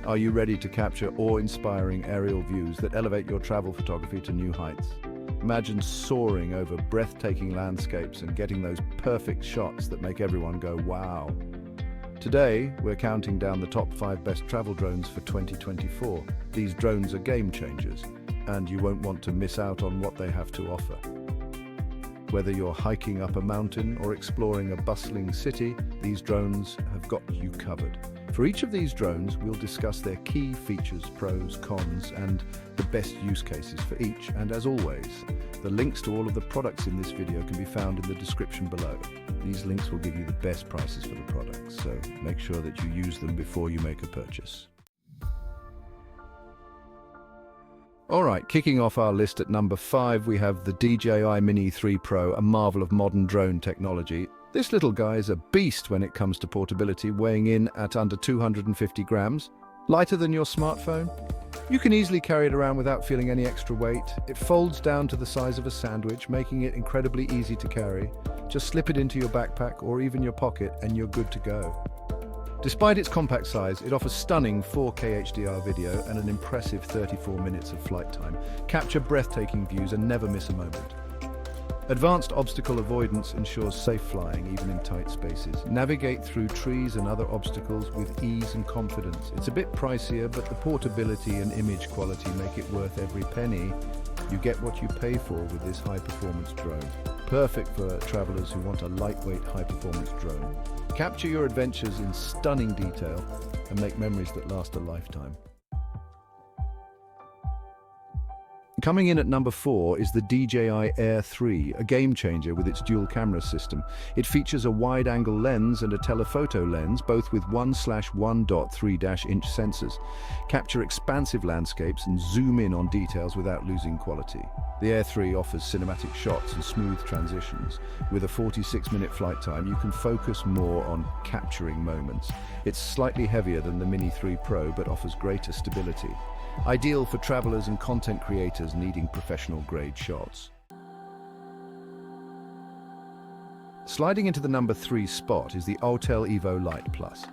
Are you ready to capture awe-inspiring aerial views that elevate your travel photography to new heights? Imagine soaring over breathtaking landscapes and getting those perfect shots that make everyone go, wow. Today, we're counting down the top 5 best travel drones for 2024. These drones are game changers, and you won't want to miss out on what they have to offer. Whether you're hiking up a mountain or exploring a bustling city, these drones have got you covered. For each of these drones, we'll discuss their key features, pros, cons, and the best use cases for each. And as always, the links to all of the products in this video can be found in the description below. These links will give you the best prices for the products, so make sure that you use them before you make a purchase. Alright, kicking off our list at number 5, we have the DJI Mini 3 Pro, a marvel of modern drone technology. This little guy is a beast when it comes to portability, weighing in at under 250 grams. Lighter than your smartphone. You can easily carry it around without feeling any extra weight. It folds down to the size of a sandwich, making it incredibly easy to carry. Just slip it into your backpack or even your pocket and you're good to go. Despite its compact size, it offers stunning 4K HDR video and an impressive 34 minutes of flight time. Capture breathtaking views and never miss a moment. Advanced obstacle avoidance ensures safe flying even in tight spaces. Navigate through trees and other obstacles with ease and confidence. It's a bit pricier, but the portability and image quality make it worth every penny. You get what you pay for with this high-performance drone. Perfect for travelers who want a lightweight, high-performance drone. Capture your adventures in stunning detail and make memories that last a lifetime. Coming in at number 4 is the DJI AIR 3, a game changer with its dual camera system. It features a wide-angle lens and a telephoto lens, both with 1/1.3-inch sensors. Capture expansive landscapes and zoom in on details without losing quality. The AIR 3 offers cinematic shots and smooth transitions. With a 46-minute flight time, you can focus more on capturing moments. It's slightly heavier than the Mini 3 Pro, but offers greater stability. Ideal for travelers and content creators needing professional-grade shots. Sliding into the number 3 spot is the AUTEL Evo LITE Plus.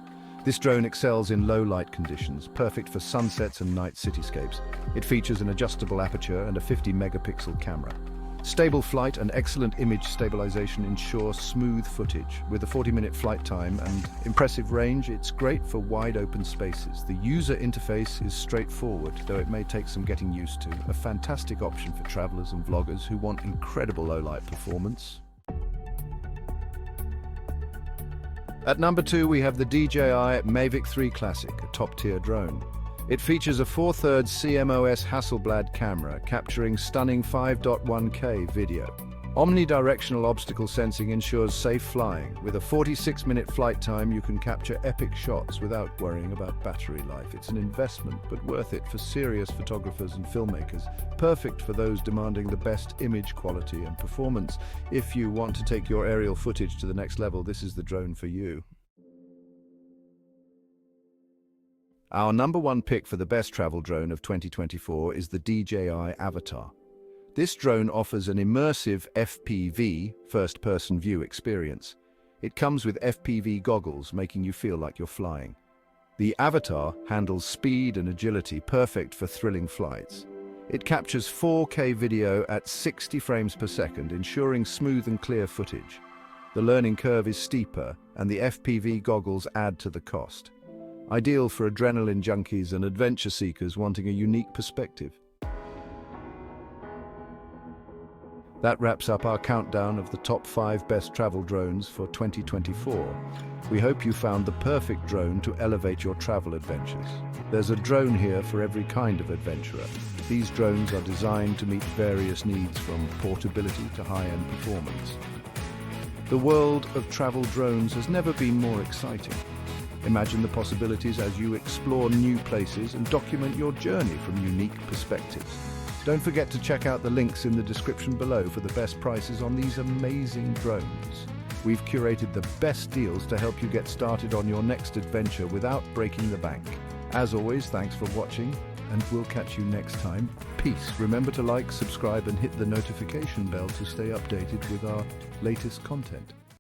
This drone excels in low light conditions, perfect for sunsets and night cityscapes. It features an adjustable aperture and a 50-megapixel camera. Stable flight and excellent image stabilization ensure smooth footage. With a 40-minute flight time and impressive range, it's great for wide open spaces. The user interface is straightforward, though it may take some getting used to. A fantastic option for travelers and vloggers who want incredible low-light performance. At number 2, we have the DJI MAVIC 3 Classic, a top-tier drone. It features a 4/3 CMOS Hasselblad camera, capturing stunning 5.1K video. Omnidirectional obstacle sensing ensures safe flying. With a 46-minute flight time, you can capture epic shots without worrying about battery life. It's an investment, but worth it for serious photographers and filmmakers. Perfect for those demanding the best image quality and performance. If you want to take your aerial footage to the next level, this is the drone for you. Our number 1 pick for the best travel drone of 2024 is the DJI AVATA. This drone offers an immersive FPV, first-person view experience. It comes with FPV goggles, making you feel like you're flying. The AVATA handles speed and agility, perfect for thrilling flights. It captures 4K video at 60 frames per second, ensuring smooth and clear footage. The learning curve is steeper, and the FPV goggles add to the cost. Ideal for adrenaline junkies and adventure seekers wanting a unique perspective. That wraps up our countdown of the top 5 best travel drones for 2024. We hope you found the perfect drone to elevate your travel adventures. There's a drone here for every kind of adventurer. These drones are designed to meet various needs, from portability to high-end performance. The world of travel drones has never been more exciting. Imagine the possibilities as you explore new places and document your journey from unique perspectives. Don't forget to check out the links in the description below for the best prices on these amazing drones. We've curated the best deals to help you get started on your next adventure without breaking the bank. As always, thanks for watching, and we'll catch you next time. Peace. Remember to like, subscribe, and hit the notification bell to stay updated with our latest content.